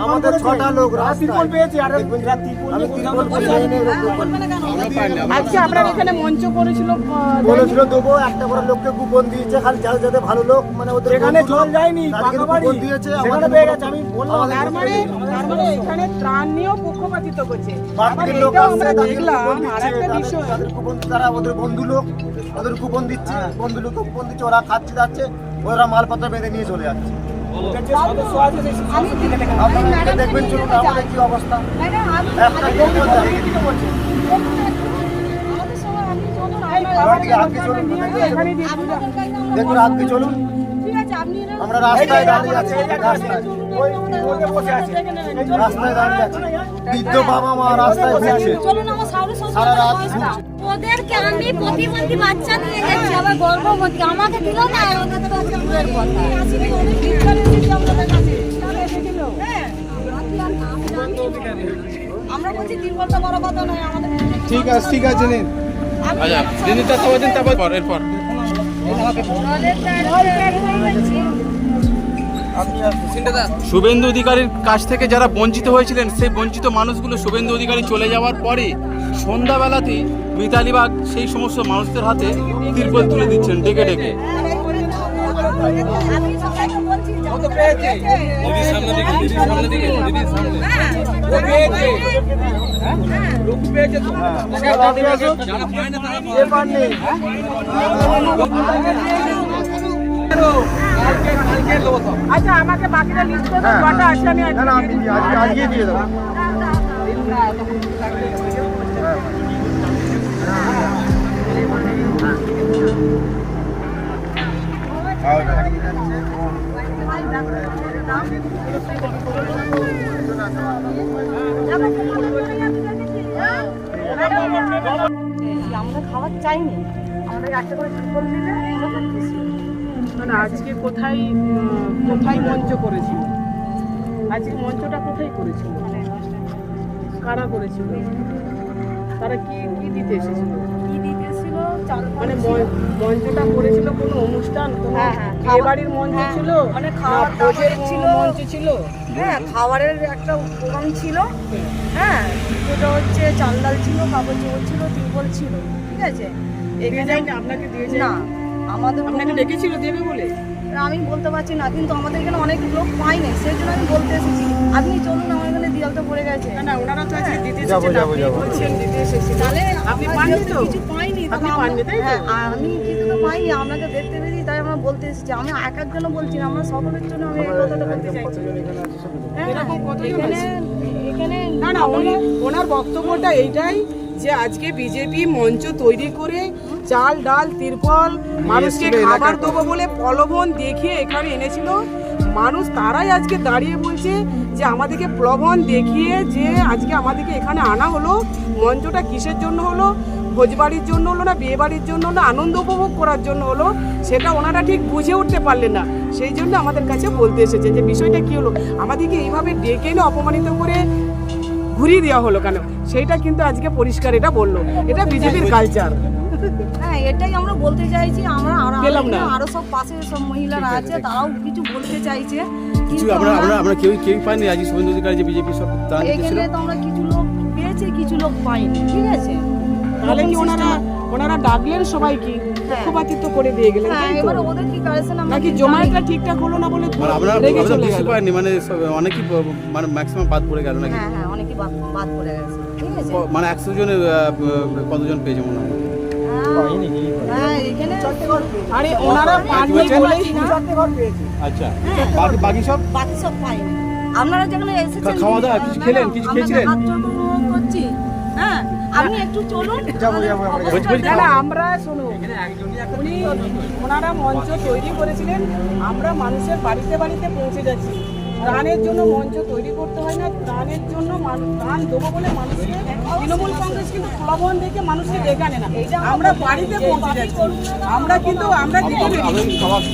আমাদের 6টা লোক রাস্তায় পেয়েছে। আজকে আপনার এখানে মঞ্চ করেছিল, বলেছিল দেবো, একটা করে লোককে কুপন দিয়েছে, খালি যাতে ভালো লোক, মানে ওদের এখানে জল যায়নি, কুপন দিয়েছে, সেখানে পেয়ে গেছে। আমি বললাম তার মানে এখানে ত্রাণ নিয়েও পক্ষপাতিত্ব করছে। আমরা দেখলাম আর একটা বিষয়, তারা ওদের বন্ধু লোক, ওদের কুপন দিচ্ছে, বন্ধু লোক কুপন দিচ্ছে, ওরা খাচ্ছে যাচ্ছে, ওরা মালপত্র বেঁধে নিয়ে চলে যাচ্ছে। আপনারা দেখবেন চলুন আমাদের কি অবস্থা। দেখুন আজকে চলুন, আমরা রাস্তায় দাঁড়িয়ে আছি, রাস্তায় দাঁড়িয়ে আছি, বৃদ্ধ বাবা মা রাস্তায় ফিরছে, সারা রাত ওদেরকে আমি প্রতিবন্ধী বাচ্চা নিয়ে যাচ্ছি, আবার গর্ভবতী আমাকে দিল না, আর ওদের তো দূরের কথা। আমরা বলছি 3 ঘন্টা বড় কথা নয় আমাদের। ঠিক আছে, ঠিক আছে নিন। আচ্ছা দিনটা সবাই দিন, তারপর এরপর শুভেন্দু অধিকারীর কাছ থেকে যারা বঞ্চিত হয়েছিলেন, সেই বঞ্চিত মানুষগুলো শুভেন্দু অধিকারী চলে যাওয়ার পরে সন্ধ্যাবেলাতেই মিতালি বাগ সেই সমস্ত মানুষদের হাতে তিরপল তুলে দিচ্ছেন ডেকে ডেকে। আচ্ছা আমাকে বাকিটা লিস্ট করে দাও, কটা আছে আমি আজকে দিয়ে দেবো। আমরা খাবার চাইনি, আমাদের একটা করে টিফিন দিলে মানে আজকে কোথায় কোথায় মঞ্চ করেছিল? আজকে মঞ্চটা কোথায় করেছিল? কারা করেছিল? তারা কি কি দিতে এসেছিল? কি দিতেছিল? মানে মঞ্চটা করেছিল কোনো অনুষ্ঠান, কোনো বিয়ে বাড়ির মঞ্চ ছিল, মানে ভোজের মঞ্চ ছিল? হ্যাঁ, খাবারের একটা প্রোগ্রাম ছিল। হ্যাঁ, যেটা হচ্ছে চাল ডাল ছিল, কাপড় চোপড় ছিল, টিউবওয়েল ছিল, ঠিক আছে। এখানে আপনাকে দিয়েছে না, আমাদের আপনাকে ডেকেছিল দেবে বলে? আমি বলতে পারছি না, কিন্তু আমাদের এখানে অনেক লোক পাইনি, সেই জন্য আমি বলতে এসেছি। আপনি চলুন, আমার এখানে দিয়ালটা পড়ে গেছে। না না, ওনারা তো আজকে দিতে এসেছেন, আপনি বলছেন দিতে এসেছেন, তাহলে আপনি পাননি তো? কিছু পাইনি, আপনি পাননি তাই তো? আমি কিছু তো পাইনি, আপনাকে দেখতে পেয়েছি, তাই আমরা বলতে এসেছি। আমি একার জন্য বলছি না, আমরা সকলের জন্য আমি এই কথাটা বলতে চাইছি। এরকম কতজন আছে? এখানে না না, ওনার বক্তব্যটা এইটাই যে আজকে বিজেপি মঞ্চ তৈরি করে চাল ডাল তিরপল মানুষকে খাবার দেবো বলে প্রলোভন দেখিয়ে এখানে এনেছিল মানুষ। তারাই আজকে দাঁড়িয়ে বলছে যে আমাদেরকে প্রলোভন দেখিয়ে যে আজকে আমাদেরকে এখানে আনা হলো, মঞ্চটা কিসের জন্য হলো? ভোজবাড়ির জন্য হলো না বিয়ে বাড়ির জন্য হলো, আনন্দ উপভোগ করার জন্য হলো, সেটা ওনারা ঠিক বুঝে উঠতে পারলেন না। সেই জন্য আমাদের কাছে বলতে এসেছে যে বিষয়টা কি হলো, আমাদেরকে এইভাবে ডেকে এনে অপমানিত করে ঘুরিয়ে দেওয়া হলো কেন, সেইটা কিন্তু আজকে পরিষ্কার এটা বললো। এটা বিজেপির কালচার। হ্যাঁ, এটাই আমরা বলতে চাইছি। আমরা পেলাম না। আরো সব পাশে সব মহিলারা আছে, তারাও কিছু বলতে চাইছে, কিছু আমরা কেউ পাইনি। আজকে শুভেন্দু অধিকারী যে বিজেপি সব ত্রাণ দিয়েছিল, এখানে তো আমরা কিছু লোক পেয়েছি, কিছু লোক পাইনি, ঠিক আছে। তাহলে কি ওনারা ডাকলেন সবাইকে, পক্ষপাতিত্ব করে দিয়ে গেলেন? হ্যাঁ, এবারে ওদের কি কারেকশন আমরা নাকি জমায়েতটা ঠিকঠাক হলো না বলে আমরা রেগে চলে গেল? পাইনি, মানে অনেকই মানে ম্যাক্সিমাম বাদ পড়ে গেল নাকি? হ্যাঁ, অনেকই বাদ পড়ে গেছে, ঠিক আছে। মানে 100 জনে কতজন পেয়েছে মনে হয়? হ্যাঁ, এখানে আরে ওনারা পাননি বলেই আচ্ছা, বাকি সব পাইনি। আপনারা যেখানে এসেছেন খাওয়া দাওয়া কিছু খেলেন, কিছু খেয়েছিলেন? হাত জোড় করে অনুরোধ করছি, হ্যাঁ আপনি একটু চলুন। না আমরা শুনুন, ওনারা মঞ্চ তৈরি করেছিলেন, আমরা মানুষের বাড়িতে বাড়িতে পৌঁছে যাচ্ছি। ত্রাণের জন্য মঞ্চ তৈরি করতে হয় না, ত্রাণের জন্য ত্রাণ দেবো বলে মানুষকে তৃণমূল কংগ্রেস কিন্তু প্রলোভন দেখে মানুষকে ডেকে আনে না, আমরা বাড়িতে পৌঁছে যাচ্ছি। আমরা কিন্তু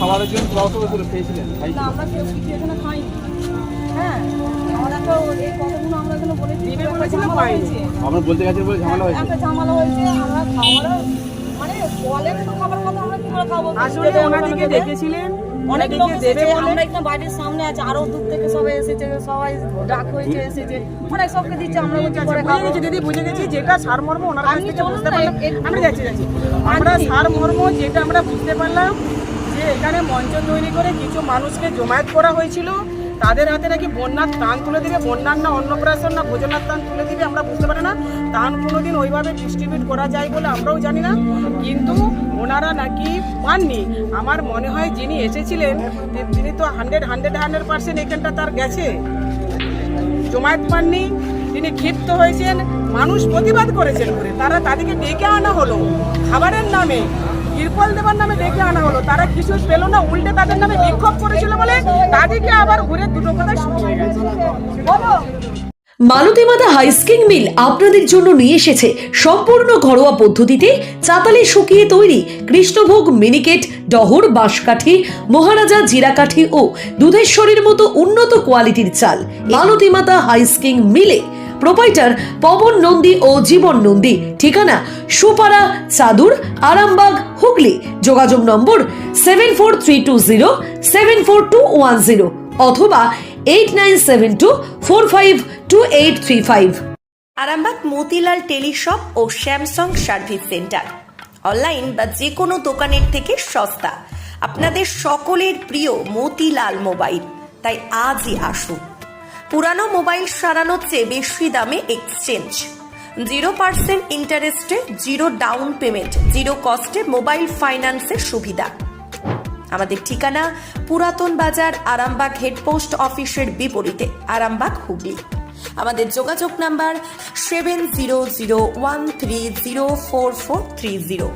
খাবারের জন্য পেয়েছিলেন? না, আমরা কেউ কিছু এখানে খাইনি। হ্যাঁ, আমরা তো এই কথাগুলো আমরা এখানে বলেছি, আমরা বলতে গেছি বলে ঝামেলা হয়েছে, একটা ঝামেলা হয়েছে। আমরা খাওয়ার মানে বলেন তো খাবার কথা আমরা কি করে খাবো? আসলে ওনাদেরকে ডেকেছিলেন অনেক ওনাদেরকে লোক দেবে এসেছে, বলে আমরা এখানে বাড়ির সামনে আছে, আরো দূর থেকে সবাই এসেছে, সবাই ডাক হয়েছে এসেছে, অনেক সবকে দিচ্ছে, আমরা বলছি পরে বুঝে খাবো। গেছি দিদি, বুঝে গেছি। যেটা সারমর্ম ওনার কাছ আপনি থেকে চলুন বুঝতে না, পারলাম, আমরা যাচ্ছি আমরা সারমর্ম যেটা আমরা বুঝতে পারলাম যে এখানে মঞ্চ তৈরি করে কিছু মানুষকে জমায়েত করা হয়েছিল, তাদের হাতে নাকি বন্যার ত্রাণ তুলে দিবে, বন্যার না অন্নপ্রাশন না ভোজনার ত্রাণ তুলে দিবে, আমরা বুঝতে পারি না। ত্রাণ কোনোদিন ওইভাবে ডিস্ট্রিবিউট করা যায় বলে আমরাও জানি না, কিন্তু ওনারা নাকি পাননি। আমার মনে হয় যিনি এসেছিলেন তিনি তো 100% এখানটা তার গেছে, জমায়েত পাননি, তিনি ক্ষিপ্ত হয়েছেন, মানুষ প্রতিবাদ করেছেন করে তাদেরকে ডেকে আনা হলো খাবারের নামে, তিরপল দেবার নামে ডেকে আনা হলো, তারা কিছু পেল না, উল্টে তাদের নামে বিক্ষোভ করেছিল বলে তাদেরকে আবার ঘুরে দুটো কথা শুকিয়ে গেছে। মালতী মাতা হাইস্কিং মিল আপনাদের জন্য নিয়ে এসেছে সম্পূর্ণ ঘরোয়া পদ্ধতিতে চাতালে শুকিয়ে তৈরি কৃষ্ণভোগ মিনিকেট, ডহর, বাঁশকাঠি, মহারাজা জিরাকাঠি ও দুধেশ্বরীর মতো উন্নত কোয়ালিটির চাল। মালতী মাতা হাইস্কিং মিলে প্রোপাইটার পবন নন্দী ও জীবন নন্দী। ঠিকানা সুপারা, চাদুর, আরামবাগ, হুগলি। যোগাযোগ নম্বর 7432074210 অথবা 8972452835। আরামবাগ মতিলাল টেলিশপ ও স্যামসাং সার্ভিস সেন্টার, অনলাইন বা যে কোনো দোকানের থেকে সস্তা। আপনাদের সকলের প্রিয় মতিলাল মোবাইল, তাই আজই আসুন। পুরানো মোবাইল সারানোর চেয়ে বেশি দামে এক্সচেঞ্জ, 0% ইন্টারেস্টে, 0 ডাউন পেমেন্ট, 0 কস্টে মোবাইল ফাইন্যান্সের সুবিধা। আমাদের ঠিকানা পুরাতন বাজার, আরামবাগ হেডপোস্ট অফিসের বিপরীতে, আরামবাগ, হুগলি। আমাদের যোগাযোগ নাম্বার 7001304430।